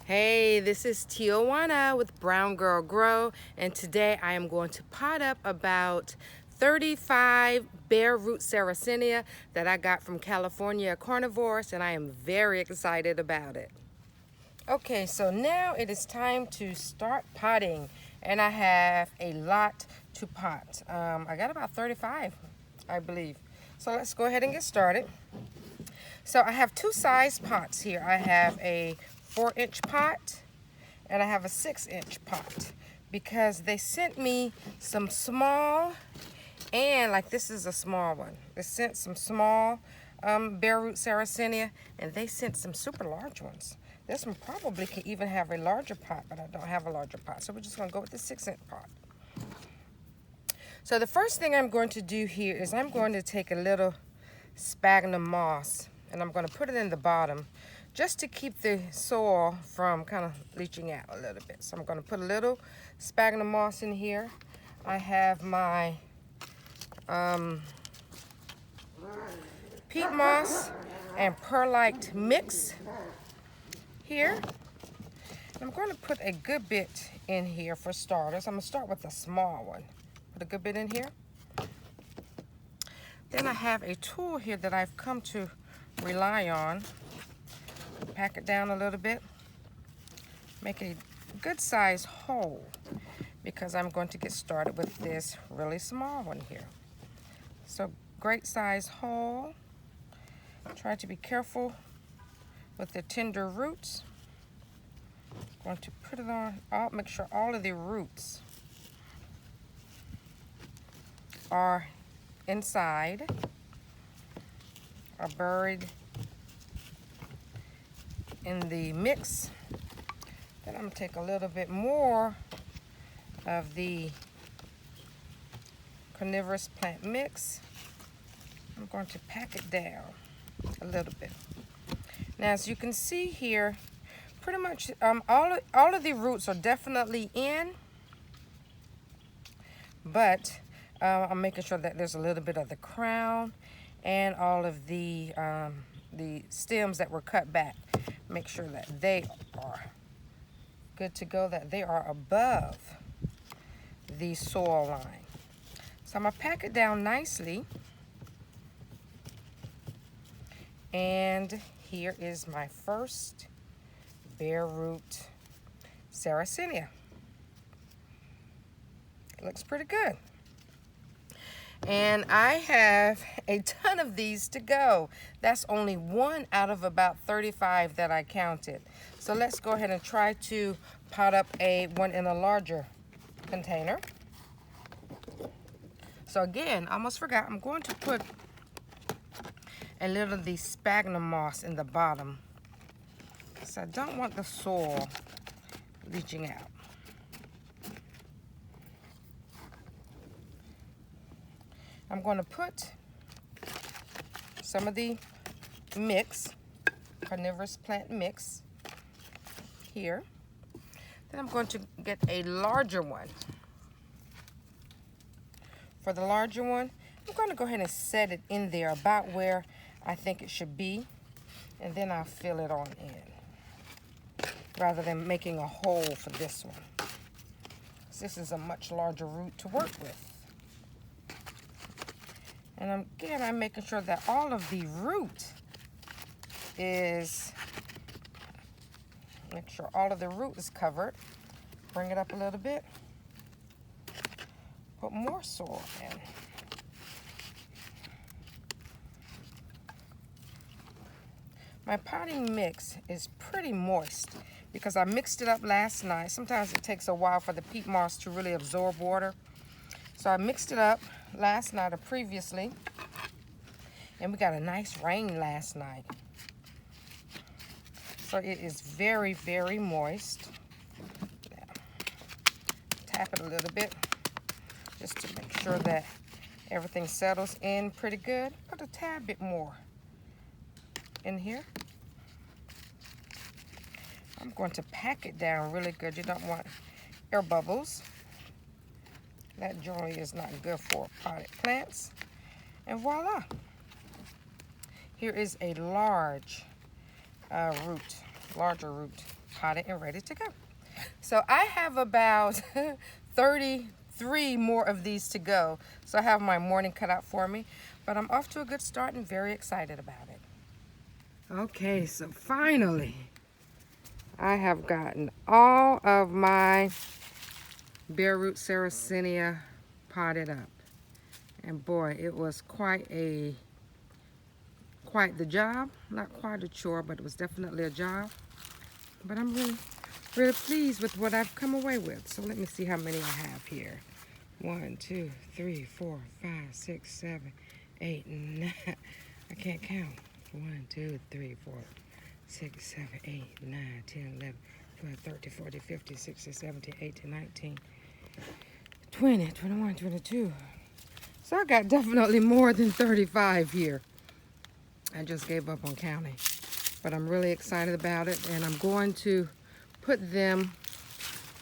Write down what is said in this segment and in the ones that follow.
Hey, this is Tijuana with Brown Girl Grow, and today I am going to pot up about 35 bare root Sarracenia that I got from California Carnivores, and I am very excited about it. Okay, so now it is time to start potting, and I have a lot to pot. I got about 35, I believe. So let's go ahead and get started. So I have two size pots here. I have a 4-inch pot and I have a 6-inch pot because they sent me some small, and like this is a small one. They sent some small bare root Sarracenia, and they sent some super large ones. This one probably can even have a larger pot, but I don't have a larger pot. So we're just gonna go with the 6-inch pot. So the first thing I'm going to do here is I'm going to take a little sphagnum moss and I'm going to put it in the bottom just to keep the soil from kind of leaching out a little bit. So I'm going to put a little sphagnum moss in here. I have my peat moss and perlite mix here. And I'm going to put a good bit in here for starters. I'm going to start with a small one. Put a good bit in here. Then I have a tool here that I've come to rely on. Pack it down a little bit. Make a good size hole because I'm going to get started with this really small one here. So great size hole. Try to be careful with the tender roots. Going to put it on, make sure all of the roots are inside, are buried in the mix. Then I'm going to take a little bit more of the carnivorous plant mix. I'm going to pack it down a little bit. Now, as you can see here, pretty much all of the roots are definitely in, but I'm making sure that there's a little bit of the crown and all of the stems that were cut back. Make sure that they are good to go, that they are above the soil line. So I'm going to pack it down nicely. And here is my first bare root Sarracenia. It looks pretty good. And I have a ton of these to go. That's only one out of about 35 that I counted. So let's go ahead and try to pot up one in a larger container. So again, I almost forgot, I'm going to put a little of the sphagnum moss in the bottom. So I don't want the soil leaching out. I'm going to put some of the mix, carnivorous plant mix, here. Then I'm going to get a larger one. For the larger one, I'm going to go ahead and set it in there about where I think it should be, and then I'll fill it on in, rather than making a hole for this one. This is a much larger root to work with. And again, I'm making sure that all of the root is, make sure all of the root is covered. Bring it up a little bit. Put more soil in. My potting mix is pretty moist because I mixed it up last night. Sometimes it takes a while for the peat moss to really absorb water. So I mixed it up last night or previously, and we got a nice rain last night. So it is very, very moist. Now, tap it a little bit just to make sure that everything settles in pretty good. Put a tad bit more in here. I'm going to pack it down really good. You don't want air bubbles. That generally is not good for potted plants. And voila. Here is a larger root. potted and ready to go. So I have about 33 more of these to go. So I have my morning cut out for me, but I'm off to a good start and very excited about it. Okay, so finally, I have gotten all of my bare root Sarracenia potted up. And boy, it was quite the job. Not quite a chore, but it was definitely a job. But I'm really pleased with what I've come away with. So let me see how many I have here. 1, 2, 3, 4, 5, 6, 7, 8, 9. I can't count. 1, 2, 3, 4, 6, 7, 8, 9, 10, 11, 12, 13, 14, 15, 16, 17, 18, 19, 20, 21, 22. So I got definitely more than 35 here. I just gave up on counting. But I'm really excited about it, and I'm going to put them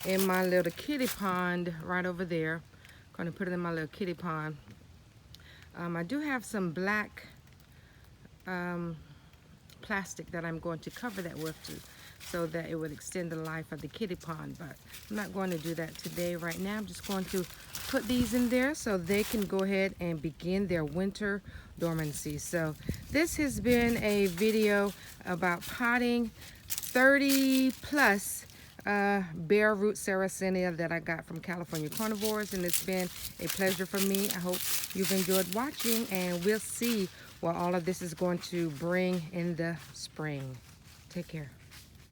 in my little kiddie pond right over there. I'm going to put it in my little kiddie pond. I do have some black plastic that I'm going to cover that with so that it would extend the life of the kiddie pond, but I'm not going to do that today. Right now I'm just going to put these in there so they can go ahead and begin their winter dormancy. So this has been a video about potting 30 plus bare root Sarracenia that I got from California Carnivores, and it's been a pleasure for me. I hope you've enjoyed watching, and we'll see what all of this is going to bring in the spring. Take care.